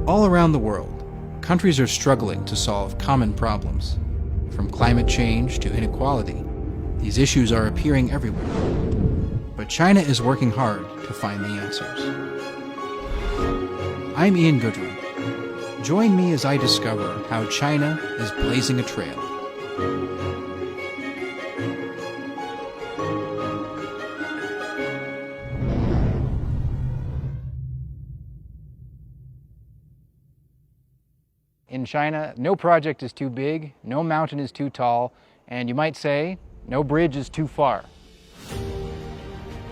All around the world, countries are struggling to solve common problems. From climate change to inequality, these issues are appearing everywhere. But China is working hard to find the answers. I'm Ian Goodwin. Join me as I discover how China is blazing a trail. In China, no project is too big, no mountain is too tall, and you might say, no bridge is too far.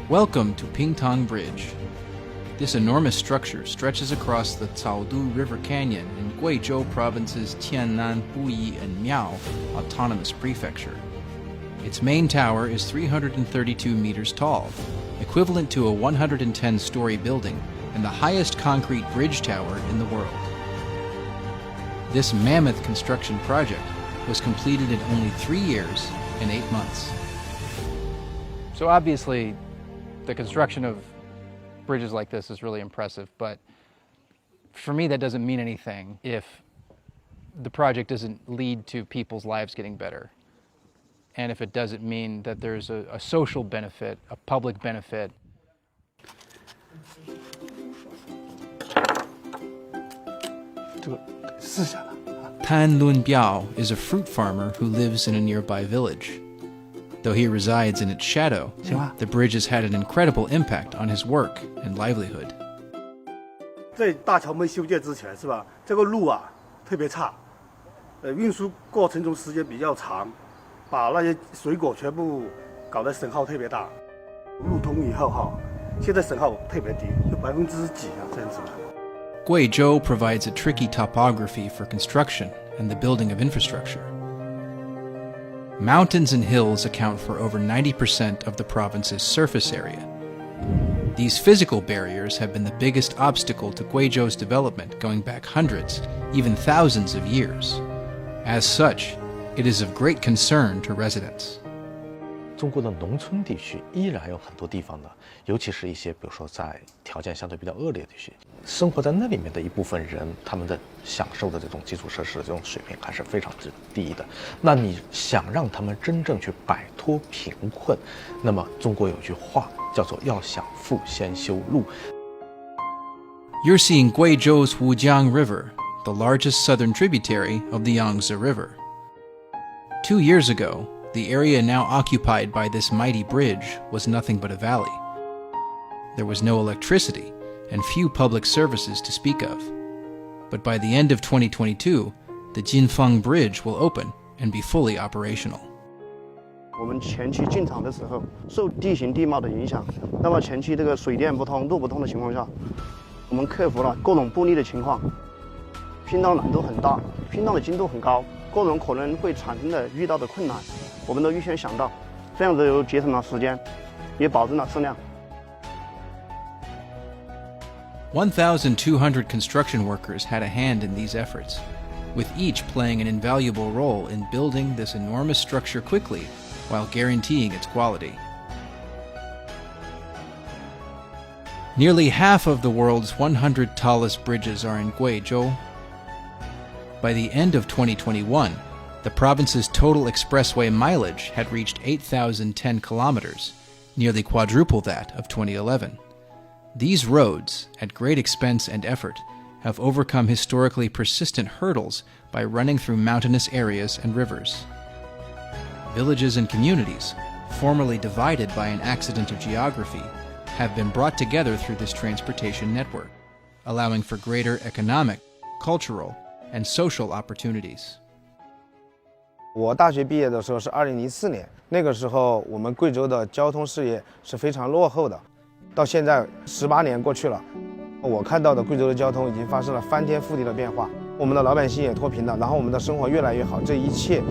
Welcome to Pingtong Bridge. This enormous structure stretches across the Caodu River Canyon in Guizhou Province's Tiannan, Puyi, and Miao Autonomous Prefecture. Its main tower is 332 meters tall, equivalent to a 110-story building and the highest concrete bridge tower in the world. This mammoth construction project was completed in only 3 years and 8 months. So obviously, the construction of bridges like this is really impressive, but for me that doesn't mean anything if the project doesn't lead to people's lives getting better, and if it doesn't mean that there's a social benefit, a public benefit. Tan Lun Biao is a fruit farmer who lives in a nearby village. Though he resides in its shadow, the bridge has had an incredible impact on his work and livelihood. 在大桥没修建之前，是吧？这个路啊特别差，运输过程中时间比较长，把那些水果全部搞得损耗特别大。路通以后哈，现在损耗特别低，就几%啊这样子。 Guizhou provides a tricky topography for construction and the building of infrastructure. Mountains and hills account for over 90% of the province's surface area. These physical barriers have been the biggest obstacle to Guizhou's development going back hundreds, even thousands of years. As such, it is of great concern to residents. 中国的农村地区依然有很多地方呢，尤其是一些比如说在条件相对比较恶劣的地区，生活在那里面的一部分人，他们的享受的这种基础设施的这种水平还是非常之低的。那你想让他们真正去摆脱贫困，那么中国有句话叫做要想富先修路。You're seeing Guizhou's Wujiang River, the largest southern tributary of the Yangtze River. 2 years ago, the area now occupied by this mighty bridge was nothing but a valley. There was no electricity and few public services to speak of. But by the end of 2022, the Jinfeng Bridge will open and be fully operational. 我们前期进场的时候，受地形地貌的影响，那么前期这个水电不通、路不通的情况下，我们克服了各种不利的情况。拼档难度很大，拼档的精度很高，各种可能会产生的遇到的困难，我们都预先想到，这样子又节省了时间，也保证了质量。 1,200 construction workers had a hand in these efforts, with each playing an invaluable role in building this enormous structure quickly while guaranteeing its quality. Nearly half of the world's 100 tallest bridges are in Guizhou. By the end of 2021, the province's total expressway mileage had reached 8,010 kilometers, nearly quadruple that of 2011. These roads, at great expense and effort, have overcome historically persistent hurdles by running through mountainous areas and rivers. Villages and communities, formerly divided by an accident of geography, have been brought together through this transportation network, allowing for greater economic, cultural, and social opportunities. 我大学毕业的时候是2004年，那个时候我们贵州的交通事业是非常落后的。到现在18年过去了，我看到的贵州的交通已经发生了翻天覆地的变化，我们的老百姓也脱贫了，然后我们的生活越来越好。这一切，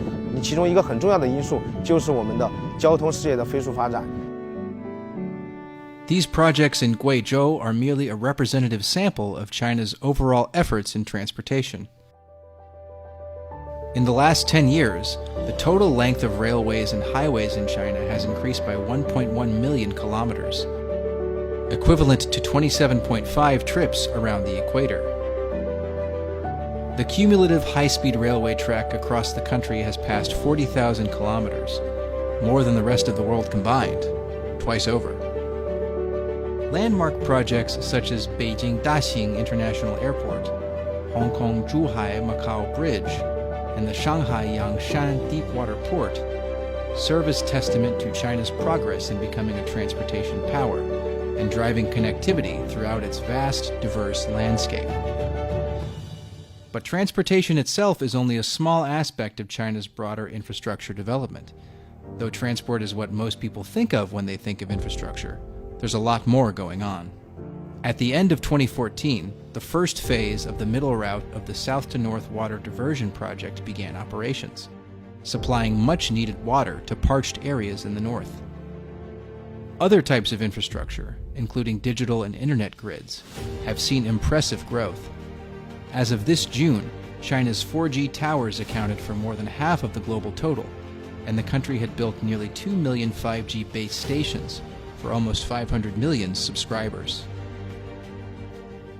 其中一个很重要的因素就是我们的交通事业的飞速发展。 These projects in Guizhou are merely a representative sample of China's overall efforts in transportation. In the last 10 years, the total length of railways and highways in China has increased by 1.1 million kilometers, equivalent to 27.5 trips around the equator. The cumulative high-speed railway track across the country has passed 40,000 kilometers, more than the rest of the world combined, twice over. Landmark projects such as Beijing Daxing International Airport, Hong Kong Zhuhai-Macau Bridge, and the Shanghai Yangshan Deepwater Port serve as testament to China's progress in becoming a transportation power and driving connectivity throughout its vast, diverse landscape. But transportation itself is only a small aspect of China's broader infrastructure development. Though transport is what most people think of when they think of infrastructure, there's a lot more going on. At the end of 2014, the first phase of the middle route of the South to North Water Diversion Project began operations, supplying much-needed water to parched areas in the north. Other types of infrastructure, including digital and internet grids, have seen impressive growth. As of this June, China's 4G towers accounted for more than half of the global total, and the country had built nearly 2 million 5G base stations for almost 500 million subscribers.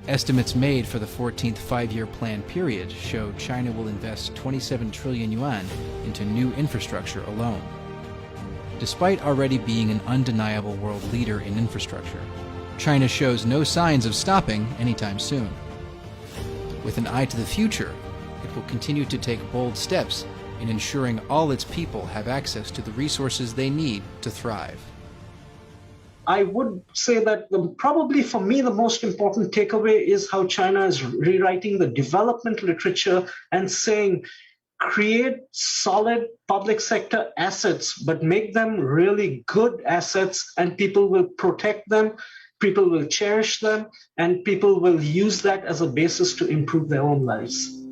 Estimates made for the 14th five-year plan period show China will invest 27 trillion yuan into new infrastructure alone. Despite already being an undeniable world leader in infrastructure, China shows no signs of stopping anytime soon. With an eye to the future, it will continue to take bold steps in ensuring all its people have access to the resources they need to thrive. I would say that probably for me the most important takeaway is how China is rewriting the development literature and saying, create solid public sector assets, but make them really good assets, and people will protect them, people will cherish them, and people will use that as a basis to improve their own lives.